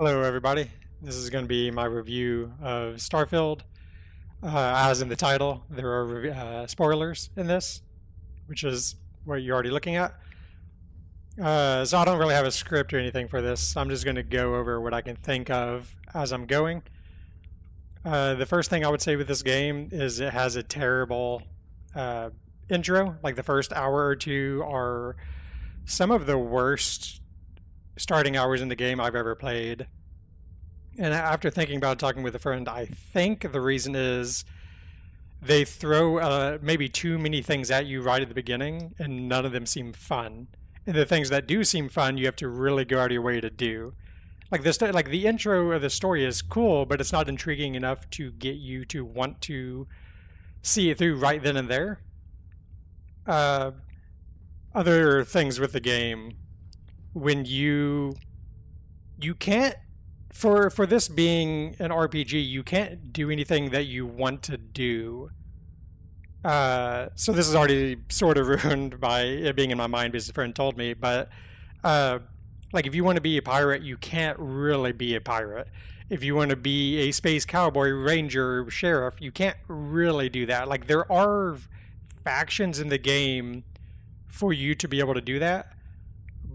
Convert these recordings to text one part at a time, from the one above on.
Hello, everybody. This is going to be my review of Starfield. As in the title, there are spoilers in this, which is what you're already looking at. So I don't really have a script or anything for this. I'm just going to go over what I can think of as I'm going. The first thing I would say with this game is it has a terrible intro. Like the first hour or two are some of the worst starting hours in the game I've ever played. And after thinking about it, talking with a friend, I think the reason is they throw maybe too many things at you right at the beginning, and none of them seem fun. And the things that do seem fun, you have to really go out of your way to do. Like this, like the intro of the story is cool, but it's not intriguing enough to get you to want to see it through right then and there. Other things with the game, when you can't for this being an RPG, you can't do anything that you want to do. So this is already sort of ruined by it being in my mind because a friend told me. But like, if you want to be a pirate, you can't really be a pirate. If you want to be a space cowboy, ranger, sheriff, you can't really do that. Like, there are factions in the game for you to be able to do that,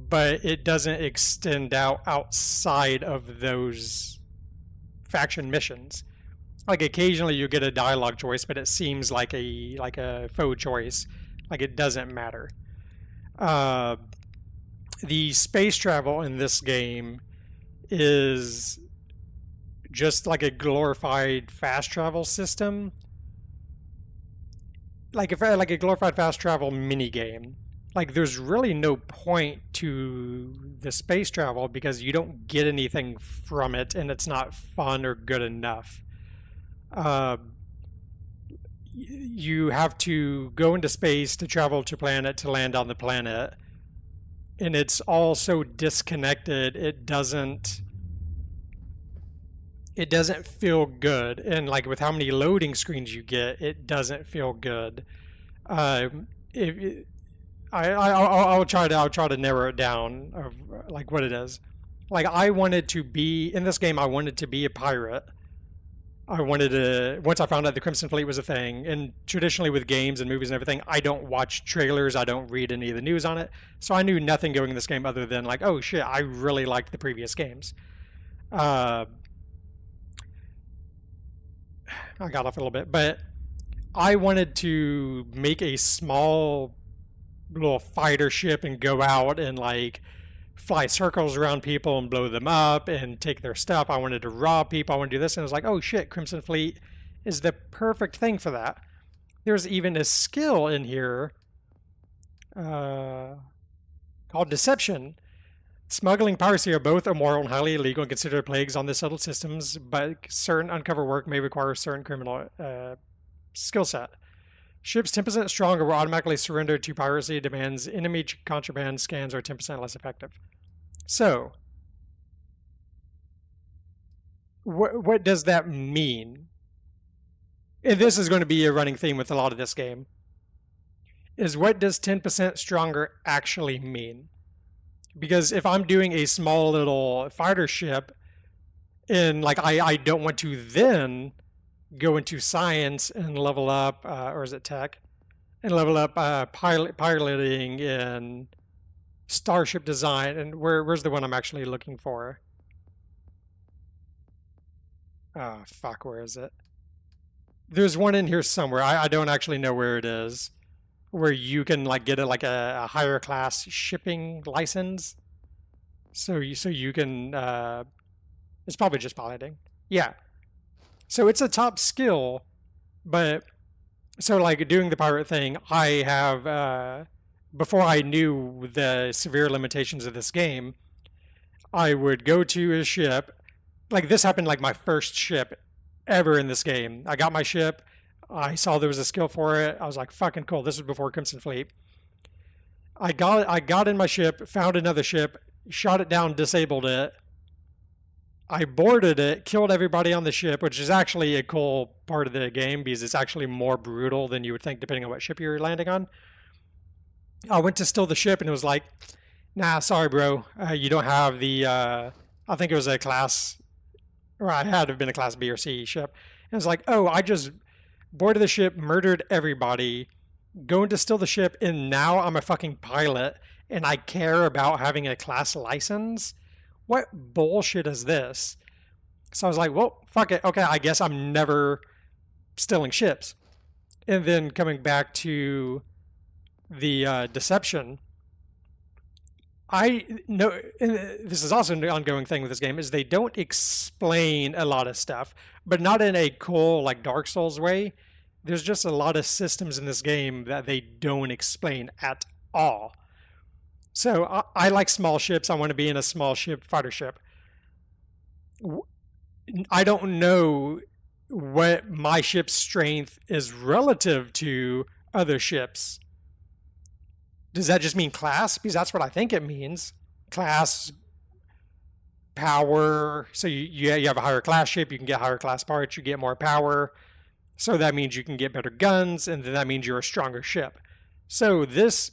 but it doesn't extend outside of those faction missions. Like, occasionally you get a dialogue choice, but it seems like a faux choice. Like, it doesn't matter. The space travel in this game is just like a glorified fast travel system, like a glorified fast travel mini game. Like, there's really no point to the space travel because you don't get anything from it, and it's not fun or good enough. You have to go into space to travel to planet to land on the planet, and it's all so disconnected. It doesn't feel good, and like with how many loading screens you get, it doesn't feel good. If I'll try to narrow it down of like what it is. Like, I wanted to be in this game. I wanted to be a pirate. I wanted to, once I found out the Crimson Fleet was a thing, and traditionally with games and movies and everything, I don't watch trailers, I don't read any of the news on it, so I knew nothing going in this game other than like, oh shit, I really liked the previous games. I got off a little bit, but I wanted to make a small little fighter ship and go out and like fly circles around people and blow them up and take their stuff. I wanted to rob people. I wanted to do this. And I was like, oh shit, Crimson Fleet is the perfect thing for that. There's even a skill in here called Deception. Smuggling, piracy are both immoral and highly illegal and considered plagues on the settled systems, but certain uncover work may require a certain criminal skill set. Ships 10% stronger will automatically surrender to piracy. Demands enemy contraband scans are 10% less effective. So, what does that mean? And this is going to be a running theme with a lot of this game. Is what does 10% stronger actually mean? Because if I'm doing a small little fighter ship, and like I don't want to then go into science and level up, or is it tech, and level up piloting and starship design. And where's the one I'm actually looking for? Oh fuck, where is it? There's one in here somewhere. I don't actually know where it is, where you can like get a higher class shipping license. So you can it's probably just piloting. Yeah. So it's a top skill, but so like doing the pirate thing, I have before I knew the severe limitations of this game, I would go to a ship. Like, this happened like my first ship ever in this game. I got my ship. I saw there was a skill for it. I was like, fucking cool. This was before Crimson Fleet. I got in my ship, found another ship, shot it down, disabled it. I boarded it, killed everybody on the ship, which is actually a cool part of the game because it's actually more brutal than you would think depending on what ship you're landing on. I went to steal the ship and it was like, nah, sorry, bro. You don't have the I think it was a class, or I had to have been a class B or C ship. And it's like, oh, I just boarded the ship, murdered everybody, going to steal the ship, and now I'm a fucking pilot, and I care about having a class license? What bullshit is this? So I was like, well, fuck it. Okay, I guess I'm never stealing ships. And then coming back to the deception, I know, and this is also an ongoing thing with this game, is they don't explain a lot of stuff, but not in a cool, like Dark Souls way. There's just a lot of systems in this game that they don't explain at all. So I like small ships. I want to be in a small ship, fighter ship. I don't know what my ship's strength is relative to other ships. Does that just mean class? Because that's what I think it means. Class, power. So you have a higher class ship, you can get higher class parts, you get more power. So that means you can get better guns, and then that means you're a stronger ship. So this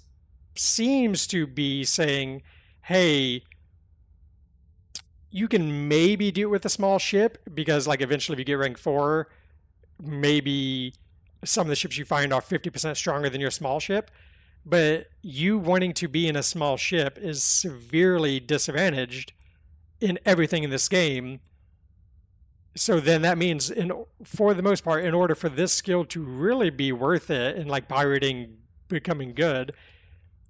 seems to be saying, hey, you can maybe do it with a small ship, because like eventually if you get rank 4, maybe some of the ships you find are 50% stronger than your small ship. But you wanting to be in a small ship is severely disadvantaged in everything in this game. So then that means, for the most part, in order for this skill to really be worth it and like pirating becoming good,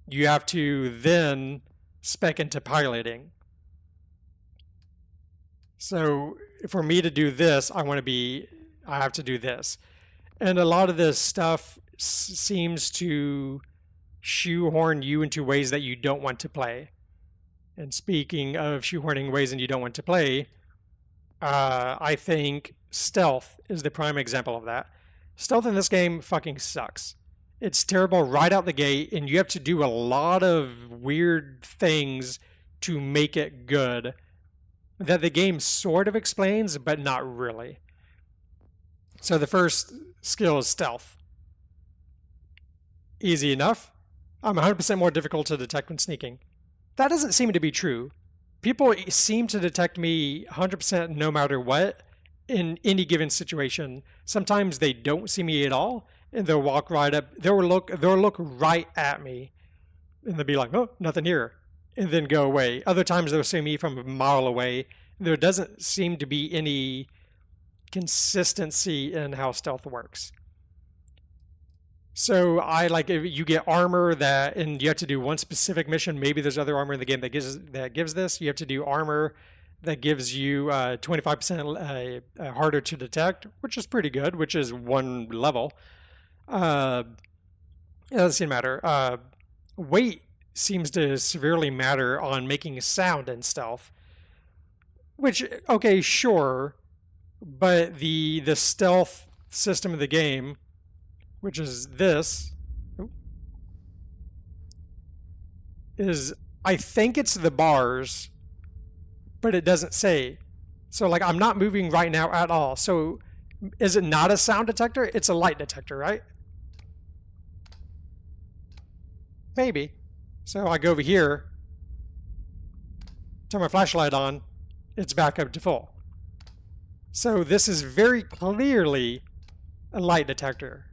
you have to then spec into piloting. So for me to do this, I have to do this. And a lot of this stuff seems to shoehorn you into ways that you don't want to play. And speaking of shoehorning ways that you don't want to play, I think stealth is the prime example of that. Stealth in this game fucking sucks. It's terrible right out the gate, and you have to do a lot of weird things to make it good that the game sort of explains, but not really. So the first skill is stealth. Easy enough. I'm 100% more difficult to detect when sneaking. That doesn't seem to be true. People seem to detect me 100% no matter what in any given situation. Sometimes they don't see me at all, and they'll walk right up. They'll look right at me, and they'll be like, "Oh, nothing here," and then go away. Other times they'll see me from a mile away. There doesn't seem to be any consistency in how stealth works. So I like, if you get armor that, and you have to do one specific mission. Maybe there's other armor in the game that gives this. You have to do armor that gives you 25% harder to detect, which is pretty good, which is one level. It doesn't seem to matter. Weight seems to severely matter on making sound in stealth. Which, okay, sure, but the stealth system of the game, which is this, is, I think it's the bars, but it doesn't say. So like, I'm not moving right now at all. So is it not a sound detector? It's a light detector, right? Maybe. So I go over here, turn my flashlight on, it's back up to full. So this is very clearly a light detector,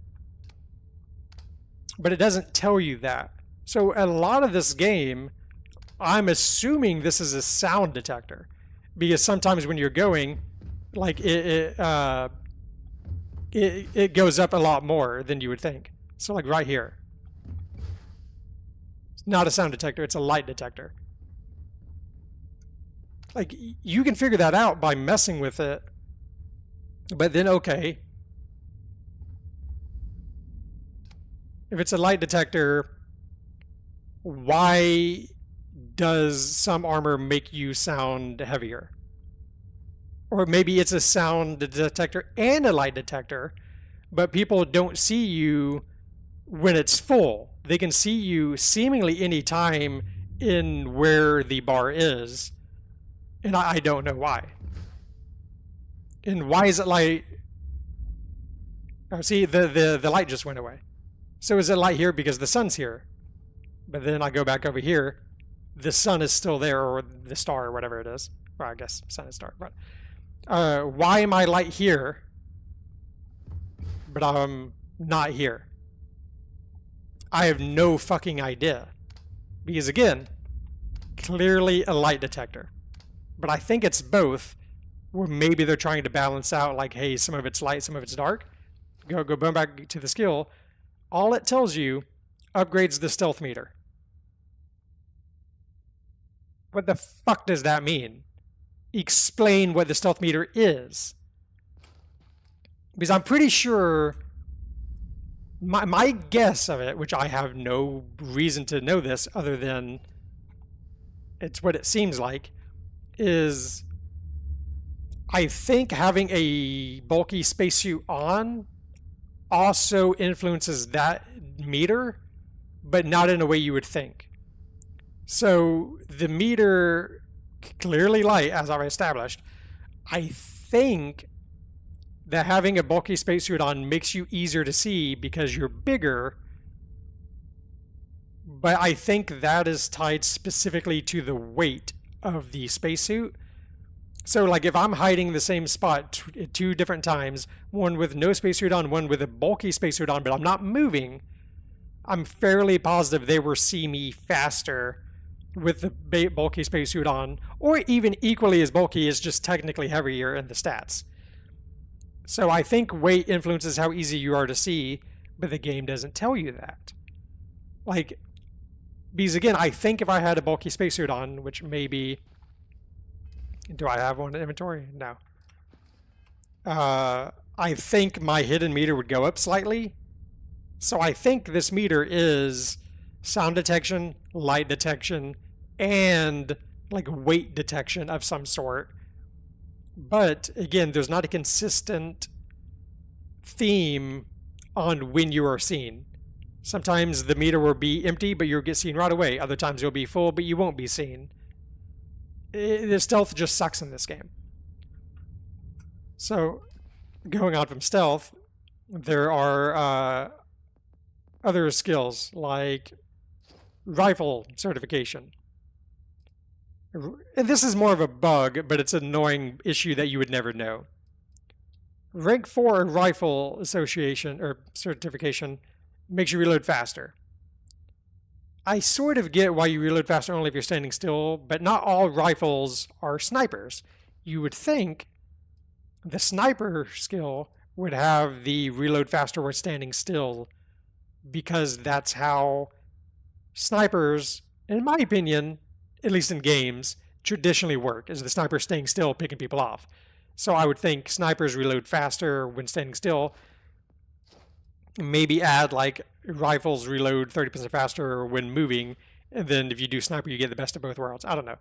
but it doesn't tell you that. So a lot of this game, I'm assuming this is a sound detector, because sometimes when you're going, like it goes up a lot more than you would think. So like right here, it's not a sound detector, it's a light detector. Like, you can figure that out by messing with it, but then okay, if it's a light detector, why does some armor make you sound heavier? Or maybe it's a sound detector and a light detector, but people don't see you when it's full. They can see you seemingly any time in where the bar is, and I don't know why. And why is it light? Oh, see, the light just went away. So is it light here because the sun's here? But then I go back over here, the sun is still there, or the star, or whatever it is. Well, I guess sun is dark, but why am I light here, but I'm not here? I have no fucking idea. Because again, clearly a light detector. But I think it's both, where maybe they're trying to balance out, like, hey, some of it's light, some of it's dark. Go back to the skill. All it tells you upgrades the stealth meter. What the fuck does that mean? Explain what the stealth meter is. Because I'm pretty sure my guess of it, which I have no reason to know this other than it's what it seems like, is I think having a bulky spacesuit on also influences that meter, but not in a way you would think. So the meter, clearly light, as I've established, I think that having a bulky spacesuit on makes you easier to see because you're bigger, but I think that is tied specifically to the weight of the spacesuit. So, like, if I'm hiding the same spot at 2 different times, one with no spacesuit on, one with a bulky spacesuit on, but I'm not moving, I'm fairly positive they will see me faster with the bulky spacesuit on, or even equally as bulky, is just technically heavier in the stats. So I think weight influences how easy you are to see, but the game doesn't tell you that. Like, because again, I think if I had a bulky spacesuit on, which maybe... Do I have one in inventory? No. I think my hidden meter would go up slightly. So I think this meter is sound detection, light detection, and like weight detection of some sort. But again, there's not a consistent theme on when you are seen. Sometimes the meter will be empty, but you'll get seen right away. Other times you'll be full, but you won't be seen. The stealth just sucks in this game. So, going on from stealth, there are other skills like rifle certification. And this is more of a bug, but it's an annoying issue that you would never know. Rank 4 rifle association or certification makes you reload faster. I sort of get why you reload faster only if you're standing still, but not all rifles are snipers. You would think the sniper skill would have the reload faster when standing still, because that's how snipers, in my opinion, at least in games, traditionally work, is the sniper staying still, picking people off. So I would think snipers reload faster when standing still. Maybe add like rifles reload 30% faster when moving, and then if you do sniper, you get the best of both worlds. I don't know.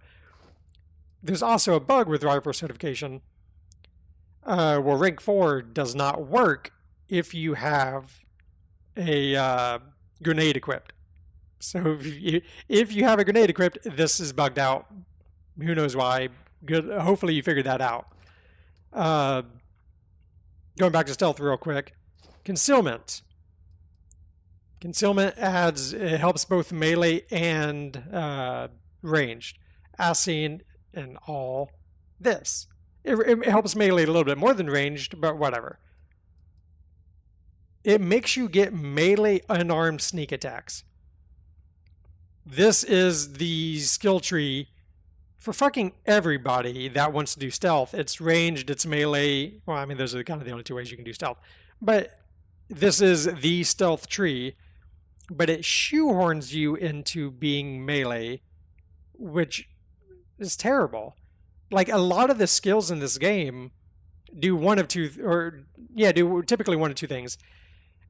There's also a bug with rifle certification where rank 4 does not work if you have a grenade equipped. So if you have a grenade equipped, this is bugged out. Who knows why? Good. Hopefully you figured that out. Going back to stealth real quick. Concealment. Concealment it helps both melee and ranged, as seen in all this. It helps melee a little bit more than ranged, but whatever. It makes you get melee unarmed sneak attacks. This is the skill tree for fucking everybody that wants to do stealth. It's ranged, it's melee. Well, I mean, those are kind of the only 2 ways you can do stealth. But this is the stealth tree, but it shoehorns you into being melee, which is terrible. Like, a lot of the skills in this game do typically one of 2 things.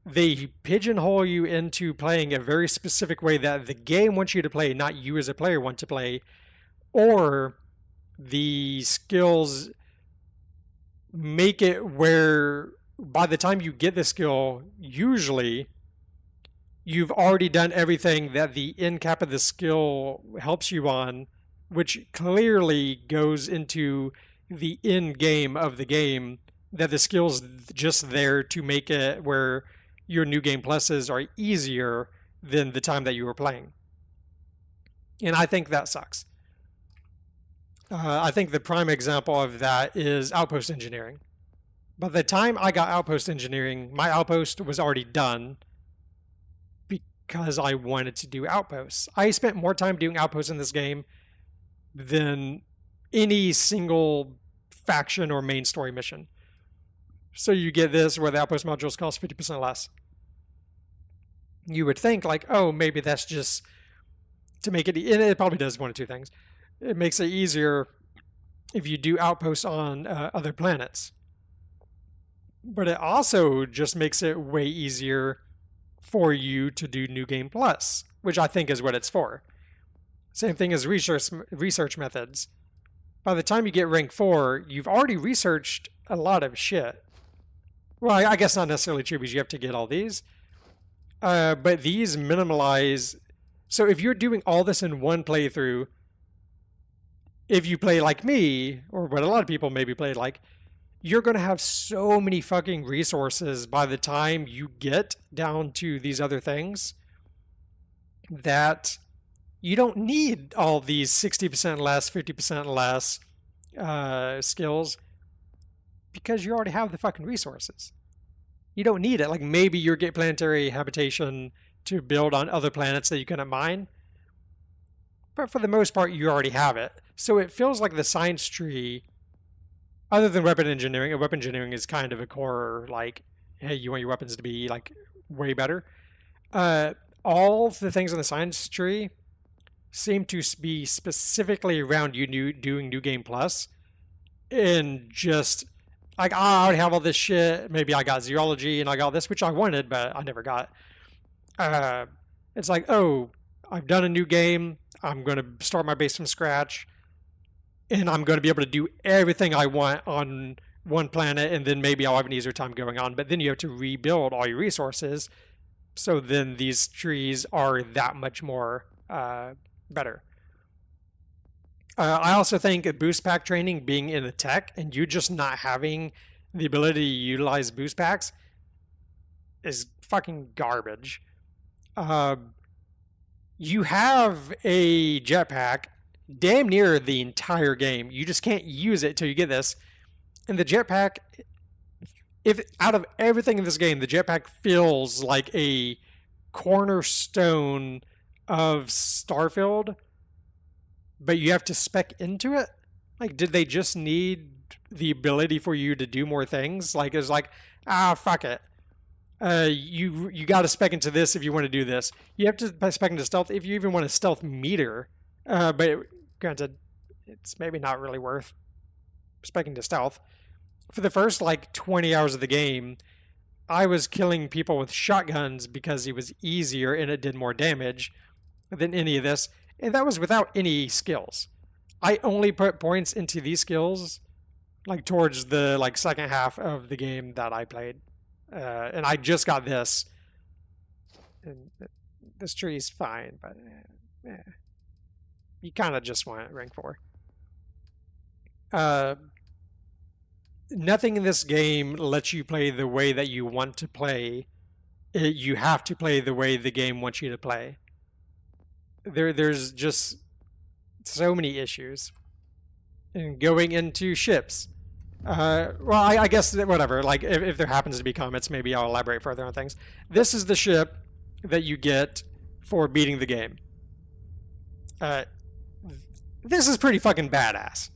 They pigeonhole you into playing a very specific way that the game wants you to play, not you as a player want to play, or the skills make it where by the time you get the skill, usually you've already done everything that the end cap of the skill helps you on, which clearly goes into the end game of the game, that the skill's just there to make it where your new game pluses are easier than the time that you were playing. And I think that sucks. I think the prime example of that is outpost engineering. By the time I got outpost engineering, my outpost was already done because I wanted to do outposts. I spent more time doing outposts in this game than any single faction or main story mission. So you get this where the outpost modules cost 50% less. You would think like, oh, maybe that's just to make it, and it probably does one of two things. It makes it easier if you do outposts on other planets. But it also just makes it way easier for you to do New Game Plus, which I think is what it's for. Same thing as research methods. By the time you get rank 4, you've already researched a lot of shit. Well, I guess not necessarily true because you have to get all these. But these minimize. So if you're doing all this in one playthrough, if you play like me, or what a lot of people maybe play like, you're going to have so many fucking resources by the time you get down to these other things that you don't need all these 60% less, 50% less skills because you already have the fucking resources. You don't need it. Like maybe you get planetary habitation to build on other planets that you couldn't mine. But for the most part, you already have it. So it feels like the science tree, other than weapon engineering, and weapon engineering is kind of a core, like, hey, you want your weapons to be, like, way better. All the things in the science tree seem to be specifically around you doing New Game Plus. And just, like, I already have all this shit. Maybe I got zoology and I got this, which I wanted, but I never got. It's like, oh, I've done a new game. I'm going to start my base from scratch. And I'm going to be able to do everything I want on one planet, and then maybe I'll have an easier time going on. But then you have to rebuild all your resources. So then these trees are that much more better. I also think a boost pack training being in the tech and you just not having the ability to utilize boost packs is fucking garbage. You have a jetpack damn near the entire game. You just can't use it till you get this. And the jetpack, if out of everything in this game, the jetpack feels like a cornerstone of Starfield, but you have to spec into it. Like, did they just need the ability for you to do more things? Like, it's like, fuck it. You got to spec into this if you want to do this. You have to spec into stealth if you even want a stealth meter. But granted, it's maybe not really worth specking to stealth. For the first, like, 20 hours of the game, I was killing people with shotguns because it was easier and it did more damage than any of this. And that was without any skills. I only put points into these skills, like, towards the, like, second half of the game that I played. And I just got this. And this tree is fine, but you kind of just want rank 4. Nothing in this game lets you play the way that you want to play. You have to play the way the game wants you to play. There's just so many issues. And going into ships. Well, I guess whatever. Like, if there happens to be comments, maybe I'll elaborate further on things. This is the ship that you get for beating the game. This is pretty fucking badass.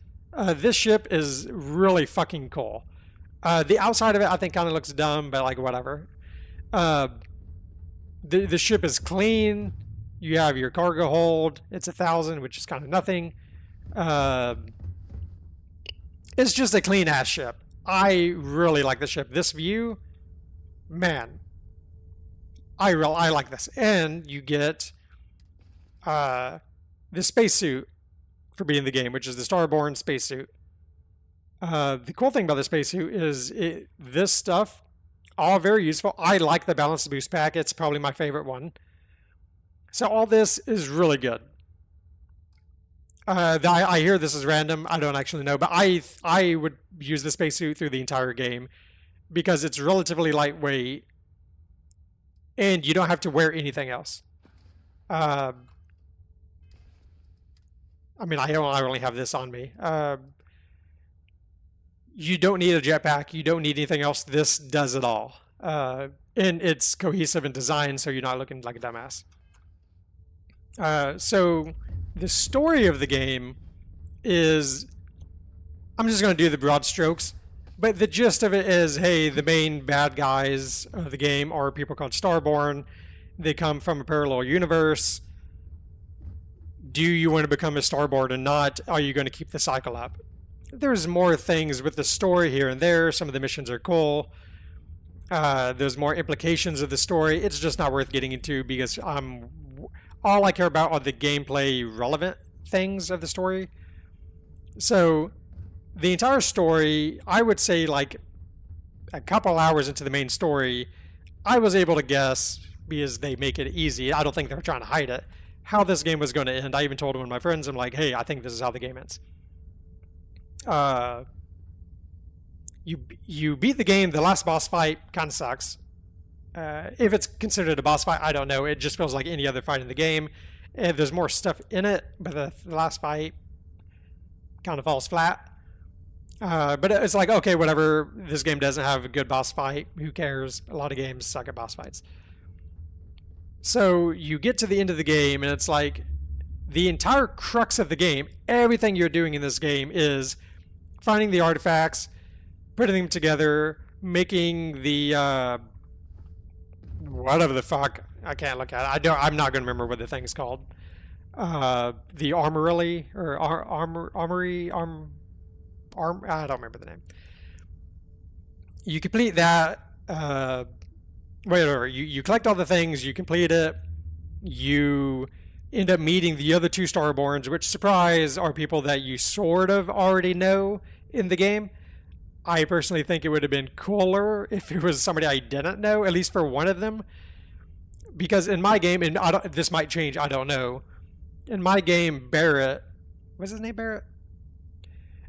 This ship is really fucking cool. The outside of it, I think, kind of looks dumb, but, like, whatever. The ship is clean. You have your cargo hold. It's 1,000, which is kind of nothing. It's just a clean ass ship. I really like the ship. This view, man, I like this. And you get the spacesuit for being the game, which is the Starborn spacesuit. The cool thing about the spacesuit is this stuff, all very useful. I like the balanced boost pack. It's probably my favorite one. So all this is really good. I hear this is random. I don't actually know, but I would use the spacesuit through the entire game because it's relatively lightweight and you don't have to wear anything else. I I mean, I only have this on me. You don't need a jetpack. You don't need anything else. This does it all. And it's cohesive in design, so you're not looking like a dumbass. So the story of the game is, I'm just going to do the broad strokes, but the gist of it is, hey, the main bad guys of the game are people called Starborn. They come from a parallel universe. Do you want to become a Starborn or not? Are you going to keep the cycle up? There's more things with the story here and there. Some of the missions are cool. There's more implications of the story. It's just not worth getting into because all I care about are the gameplay relevant things of the story. So the entire story, I would say like a couple hours into the main story, I was able to guess, because they make it easy, I don't think they're trying to hide it, how this game was going to end. I even told one of my friends, I'm like, hey, I think this is how the game ends. You beat the game. The last boss fight kind of sucks. If it's considered a boss fight, I don't know. It just feels like any other fight in the game. And there's more stuff in it, but the last fight kind of falls flat. But it's like, okay, whatever. This game doesn't have a good boss fight. Who cares? A lot of games suck at boss fights. So you get to the end of the game, and it's like the entire crux of the game, everything you're doing in this game is finding the artifacts, putting them together, making the whatever the fuck, I can't look at it. I'm not going to remember what the thing's called. The armory or armory I don't remember the name. You complete that. Whatever. You collect all the things. You complete it. You end up meeting the other two Starborns, which, surprise, are people that you sort of already know in the game. I personally think it would have been cooler if it was somebody I didn't know, at least for one of them. Because in my game, and this might change, I don't know. In my game, Barrett, what's his name, Barrett?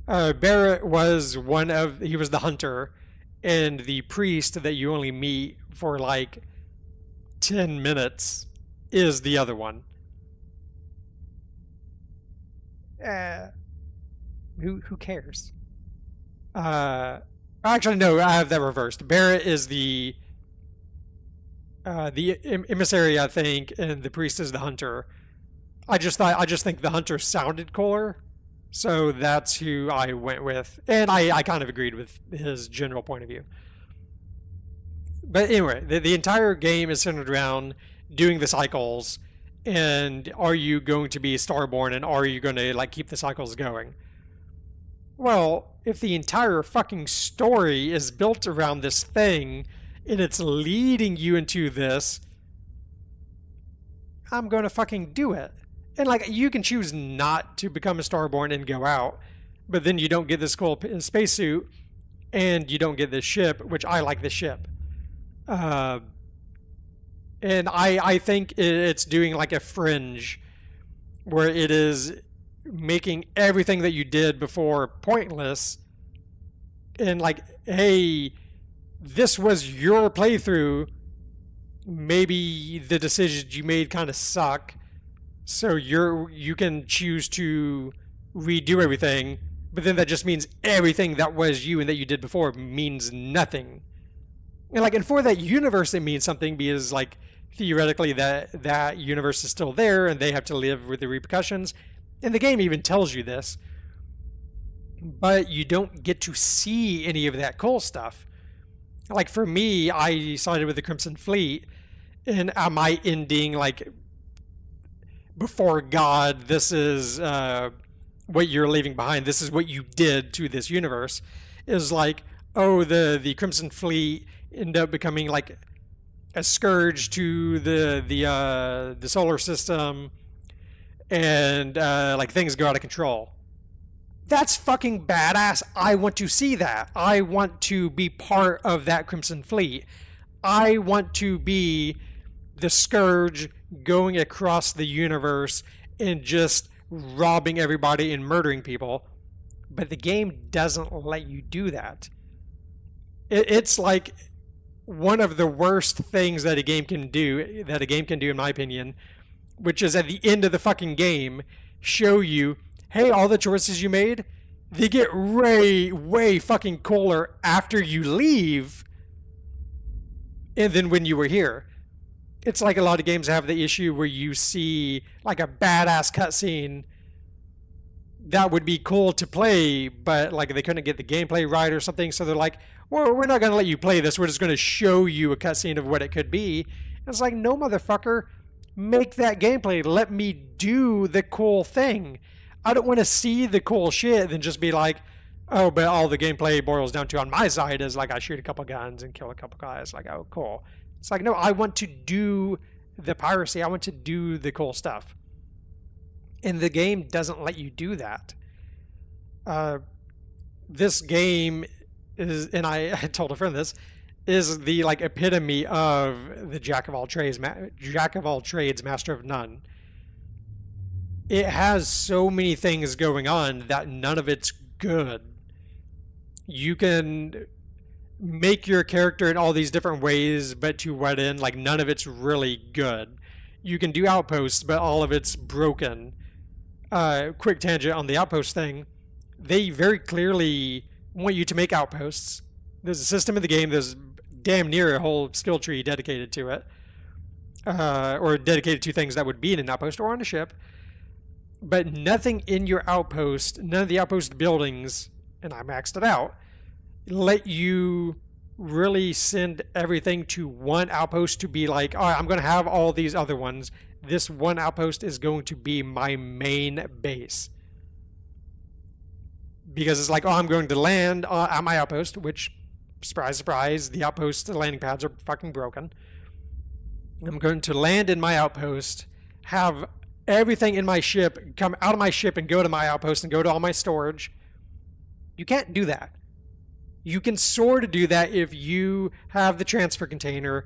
Barrett was he was the hunter, and the priest that you only meet for like 10 minutes is the other one. Who cares? Actually, no, I have that reversed. Barrett is the emissary, I think, and the priest is the hunter. I just think the hunter sounded cooler, so that's who I went with, and I kind of agreed with his general point of view. But anyway, the entire game is centered around doing the cycles, and are you going to be Starborn, and are you going to like keep the cycles going? Well, if the entire fucking story is built around this thing, and it's leading you into this, I'm going to fucking do it. And like, you can choose not to become a Starborn and go out, but then you don't get this cool spacesuit, and you don't get this ship, which I like the ship. And I think it's doing like a Fringe, where it is making everything that you did before pointless, and like, hey, this was your playthrough, maybe the decisions you made kind of suck, so you can choose to redo everything, but then that just means everything that was you and that you did before means nothing. And for that universe it means something, because like theoretically that universe is still there and they have to live with the repercussions, and the game even tells you this, but you don't get to see any of that cool stuff. Like for me, I sided with the Crimson Fleet, and am I ending like, before God, this is what you're leaving behind, this is what you did to this universe, is like, oh, the Crimson Fleet end up becoming like a scourge to the solar system, and like things go out of control. That's fucking badass. I want to see that. I want to be part of that Crimson Fleet. I want to be the scourge going across the universe and just robbing everybody and murdering people. But the game doesn't let you do that. It's like one of the worst things that a game can do, in my opinion, which is at the end of the fucking game, show you, hey, all the choices you made, they get way fucking cooler after you leave and then when you were here. It's like a lot of games have the issue where you see like a badass cutscene that would be cool to play, but like they couldn't get the gameplay right or something, so they're like, well, we're not going to let you play this, we're just going to show you a cutscene of what it could be. And it's like, no, motherfucker, make that gameplay. Let me do the cool thing. I don't want to see the cool shit then just be like, oh, but all the gameplay boils down to on my side is like I shoot a couple guns and kill a couple guys. Like, oh, cool. It's like, no, I want to do the piracy. I want to do the cool stuff. And the game doesn't let you do that. This game is, and I told a friend this, is the like epitome of the jack of all trades, master of none. It has so many things going on that none of it's good. You can make your character in all these different ways, but to what end? Like, none of it's really good. You can do outposts, but all of it's broken. Quick tangent on the outpost thing. They very clearly want you to make outposts. There's a system in the game, there's damn near a whole skill tree dedicated to it. Or dedicated to things that would be in an outpost or on a ship. But nothing in your outpost, none of the outpost buildings, and I maxed it out, let you really send everything to one outpost to be like, all right, I'm going to have all these other ones. This one outpost is going to be my main base. Because it's like, oh, I'm going to land at my outpost, which, surprise, surprise, the outpost landing pads are fucking broken. I'm going to land in my outpost, have everything in my ship come out of my ship and go to my outpost and go to all my storage. You can't do that. You can sort of do that if you have the transfer container.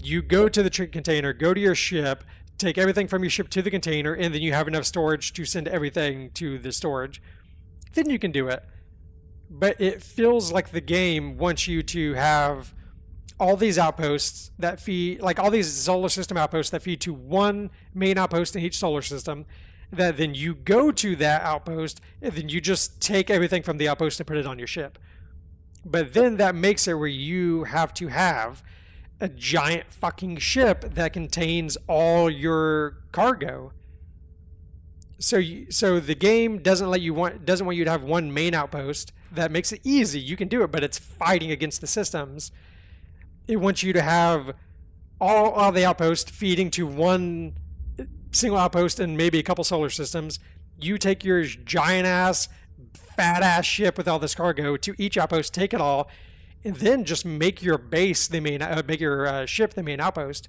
You go to the container, go to your ship, take everything from your ship to the container, and then you have enough storage to send everything to the storage. Then you can do it. But it feels like the game wants you to have all these outposts that feed, like all these solar system outposts that feed to one main outpost in each solar system, that then you go to that outpost and then you just take everything from the outpost and put it on your ship. But then that makes it where you have to have a giant fucking ship that contains all your cargo. So the game doesn't want you to have one main outpost. That makes it easy. You can do it, but it's fighting against the systems. It wants you to have all the outposts feeding to one single outpost and maybe a couple solar systems. You take your giant ass, fat ass ship with all this cargo to each outpost, take it all, and then just make your base the main, make your ship the main outpost.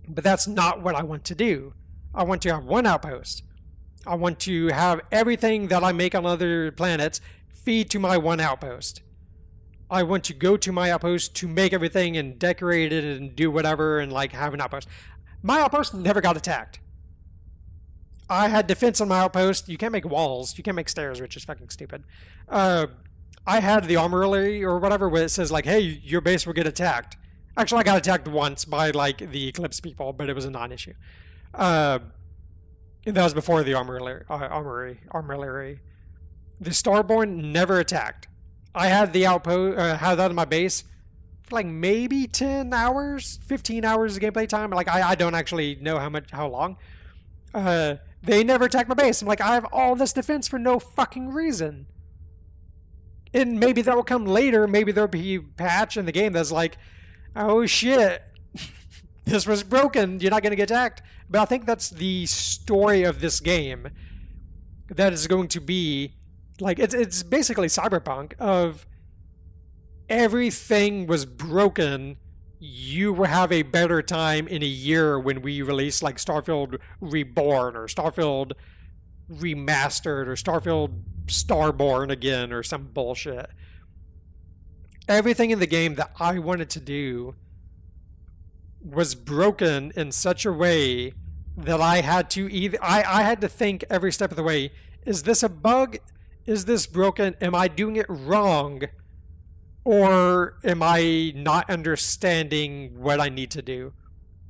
But that's not what I want to do. I want to have one outpost. I want to have everything that I make on other planets feed to my one outpost. I want to go to my outpost to make everything and decorate it and do whatever and like have an outpost. My outpost never got attacked. I had defense on my outpost. You can't make walls. You can't make stairs, which is fucking stupid. I had the armory or whatever where it says like, hey, your base will get attacked. Actually, I got attacked once by like the Eclipse people, but it was a non-issue. That was before the armory. The Starborn never attacked. I had the outpost, had that in my base for like maybe 10 hours, 15 hours of gameplay time. Like I don't actually know how long. They never attacked my base. I'm like, I have all this defense for no fucking reason. And maybe that will come later. Maybe there'll be a patch in the game that's like, oh shit, this was broken. You're not going to get attacked. But I think that's the story of this game. That is going to be like, it's basically Cyberpunk of everything was broken. You will have a better time in a year when we release like Starfield Reborn or Starfield Remastered or Starfield Starborn again or some bullshit. Everything in the game that I wanted to do was broken in such a way that I had to I had to think every step of the way, is this a bug? Is this broken? Am I doing it wrong? Or am I not understanding what I need to do?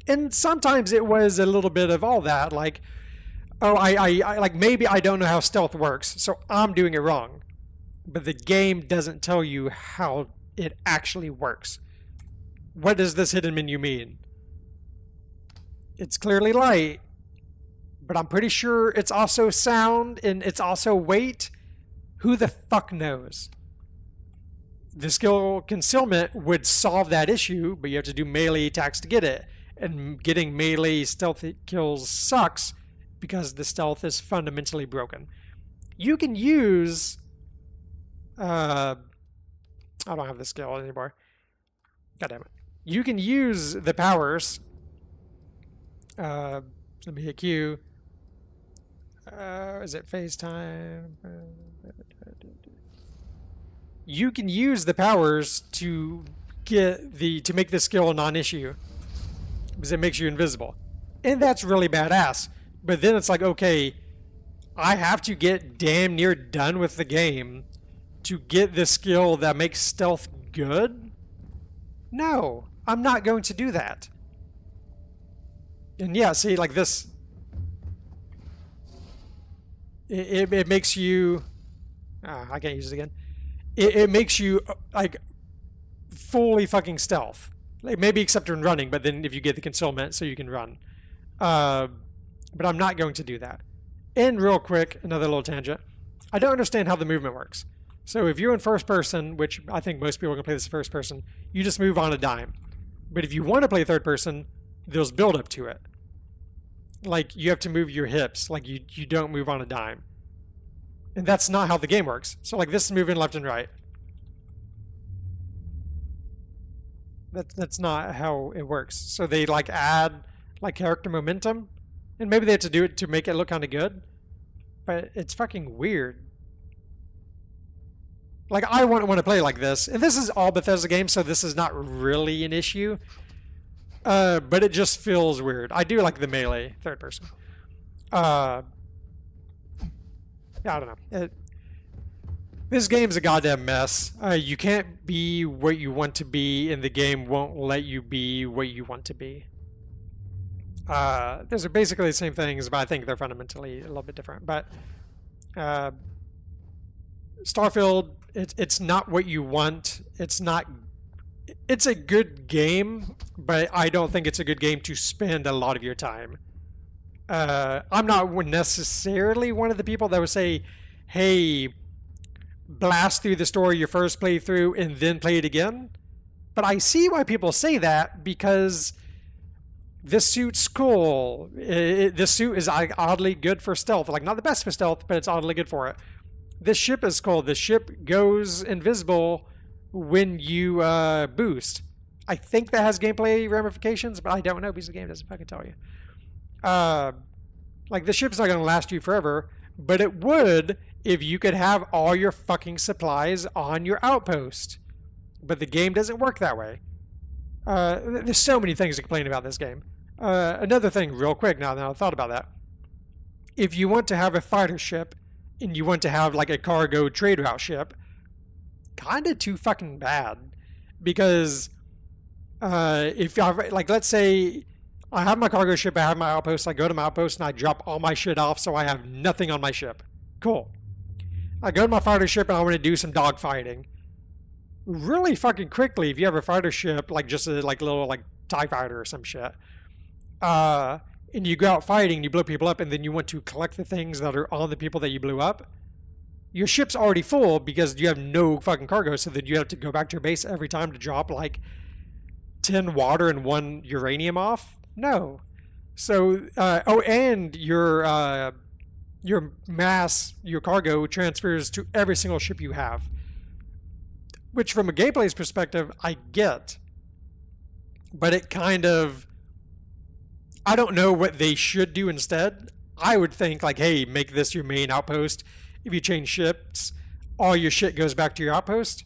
And sometimes it was a little bit of all that. Like, oh, I like maybe I don't know how stealth works, so I'm doing it wrong. But the game doesn't tell you how it actually works. What does this hidden menu mean? It's clearly light, but I'm pretty sure it's also sound and it's also weight. Who the fuck knows? The skill concealment would solve that issue, but you have to do melee attacks to get it. And getting melee stealth kills sucks because the stealth is fundamentally broken. You can use... I don't have the skill anymore. God damn it. You can use the powers. Let me hit Q. Is it FaceTime? You can use the powers to make the skill a non-issue because it makes you invisible, and that's really badass. But then it's like, okay, I have to get damn near done with the game to get the skill that makes stealth good. No, I'm not going to do that. And yeah, see, like this, it makes you. I can't use it again. It makes you like fully fucking stealth. Like maybe except when running, but then if you get the concealment so you can run. But I'm not going to do that. And real quick, another little tangent. I don't understand how the movement works. So if you're in first person, which I think most people can play this first person, you just move on a dime. But if you want to play third person, there's build up to it. Like you have to move your hips. Like you don't move on a dime. And that's not how the game works. So like this is moving left and right. That's not how it works. So they like add like character momentum. And maybe they have to do it to make it look kind of good. But it's fucking weird. Like I want to play like this. And this is all Bethesda games, so this is not really an issue. But it just feels weird. I do like the melee third person. Yeah, I don't know. This game's a goddamn mess. You can't be what you want to be, and the game won't let you be what you want to be. Those are basically the same things, but I think they're fundamentally a little bit different. But Starfield, it's not what you want. It's not. It's a good game, but I don't think it's a good game to spend a lot of your time. I'm not necessarily one of the people that would say, hey, blast through the story your first playthrough and then play it again. But I see why people say that because this suit's cool. This suit is oddly good for stealth. Like, not the best for stealth, but it's oddly good for it. This ship is cool. The ship goes invisible when you boost. I think that has gameplay ramifications, but I don't know because the game doesn't fucking tell you. Like the ship's not going to last you forever, but it would if you could have all your fucking supplies on your outpost. But the game doesn't work that way. There's so many things to complain about this game. Another thing, real quick, now that I thought about that. If you want to have a fighter ship and you want to have like a cargo trade route ship, kind of too fucking bad. Because if I, like, let's say I have my cargo ship, I have my outpost, I go to my outpost and I drop all my shit off so I have nothing on my ship. Cool. I go to my fighter ship and I want to do some dog fighting. Really fucking quickly, if you have a fighter ship, like just a like little like TIE fighter or some shit, and you go out fighting, you blow people up, and then you want to collect the things that are on the people that you blew up, your ship's already full because you have no fucking cargo, so then you have to go back to your base every time to drop like 10 water and 1 uranium off. No. So, and your mass, your cargo transfers to every single ship you have. Which from a gameplay's perspective, I get. But it kind of, I don't know what they should do instead. I would think like, hey, make this your main outpost. If you change ships, all your shit goes back to your outpost.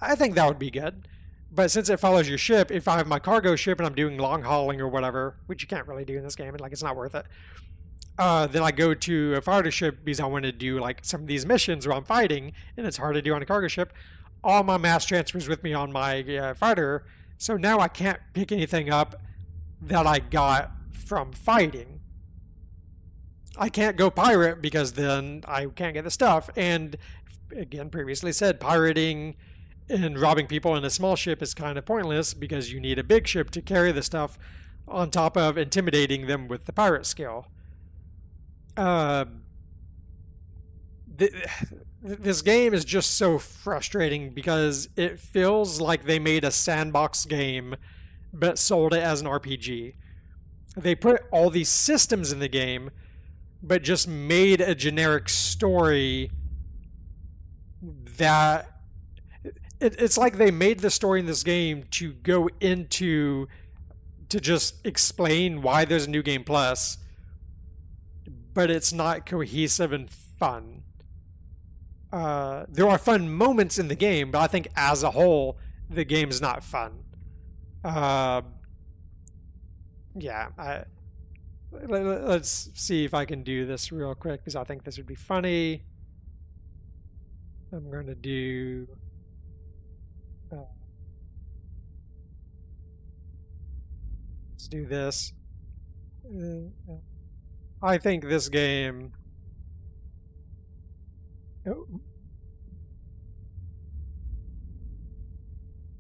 I think that would be good. But since it follows your ship, if I have my cargo ship and I'm doing long hauling or whatever, which you can't really do in this game, and like it's not worth it, then I go to a fighter ship because I want to do like some of these missions where I'm fighting, and it's hard to do on a cargo ship. All my mass transfers with me on my fighter, so now I can't pick anything up that I got from fighting. I can't go pirate because then I can't get the stuff. And again, previously said, pirating and robbing people in a small ship is kind of pointless because you need a big ship to carry the stuff on top of intimidating them with the pirate skill. Uh, th- this game is just so frustrating because it feels like they made a sandbox game but sold it as an RPG. They put all these systems in the game but just made a generic story that it's like they made the story in this game to go into to just explain why there's a new game plus, but it's not cohesive and fun. There are fun moments in the game, but I think as a whole, the game's not fun. Uh, yeah, let's see if I can do this real quick because I think this would be funny. I'm going to do. Let's do this. I think this game. Oh.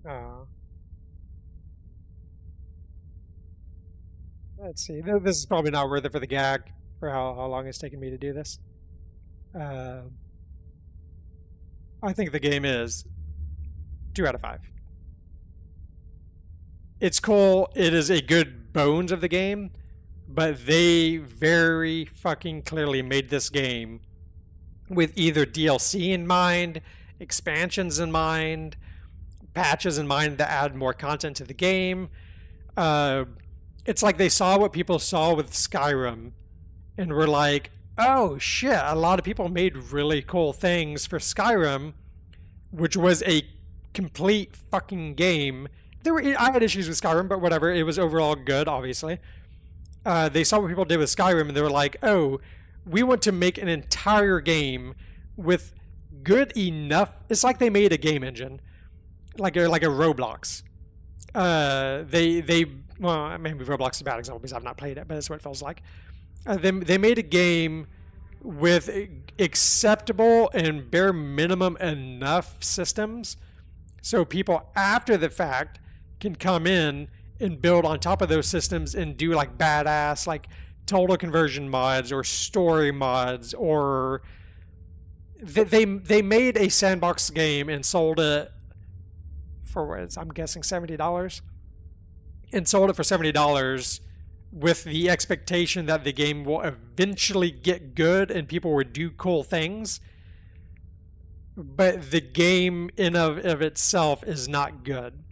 Uh, let's see. This is probably not worth it for the gag for how long it's taken me to do this. Uh, I think the game is 2 out of 5. It's cool. It is a good bones of the game, but they very fucking clearly made this game with either DLC in mind, expansions in mind, patches in mind that add more content to the game. It's like they saw what people saw with Skyrim and were like, oh shit, a lot of people made really cool things for Skyrim, which was a complete fucking game. I had issues with Skyrim, but whatever. It was overall good, obviously. They saw what people did with Skyrim, and they were like, "Oh, we want to make an entire game with good enough." It's like they made a game engine, like a Roblox. Well, maybe Roblox is a bad example because I've not played it, but that's what it feels like. They made a game with acceptable and bare minimum enough systems, so people after the fact can come in and build on top of those systems and do like badass like total conversion mods or story mods, or they made a sandbox game and sold it for what I'm guessing $70, and sold it for $70 with the expectation that the game will eventually get good and people will do cool things. But the game in of itself is not good.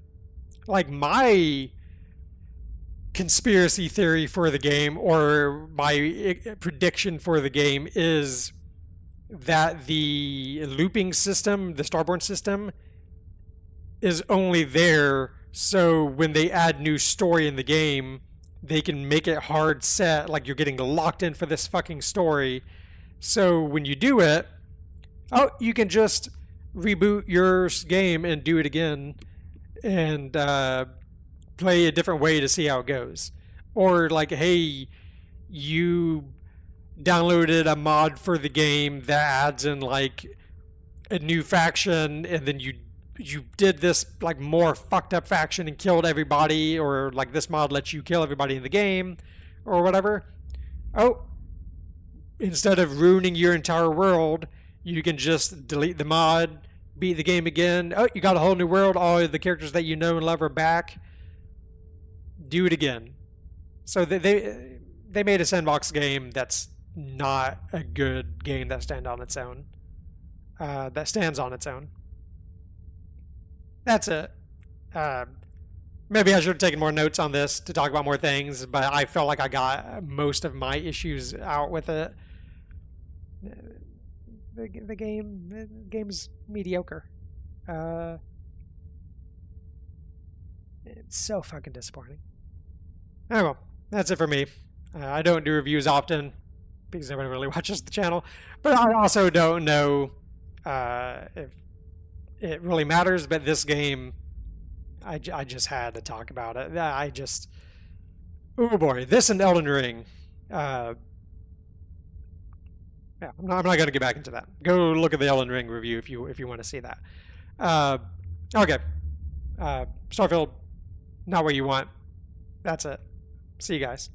Like my conspiracy theory for the game, or my prediction for the game, is that the looping system, the Starborn system, is only there so when they add new story in the game, they can make it hard set, like you're getting locked in for this fucking story. So when you do it, oh, you can just reboot your game and do it again and play a different way to see how it goes. Or like, hey, you downloaded a mod for the game that adds in like a new faction, and then you did this like more fucked up faction and killed everybody, or like this mod lets you kill everybody in the game or whatever. Oh, instead of ruining your entire world, you can just delete the mod, beat the game again. Oh, you got a whole new world. All the characters that you know and love are back. Do it again. So they made a sandbox game that's not a good game that stands on its own. That's it. Maybe I should have taken more notes on this to talk about more things, but I felt like I got most of my issues out with it. The game's mediocre. It's so fucking disappointing. Oh well, that's it for me. I don't do reviews often because nobody really watches the channel, but I also don't know if it really matters. But this game, I just had to talk about it. Oh boy, this and Elden Ring. Yeah, I'm not going to get back into that. Go look at the Elden Ring review if you want to see that. Uh, okay, Starfield, not what you want. That's it. See you guys.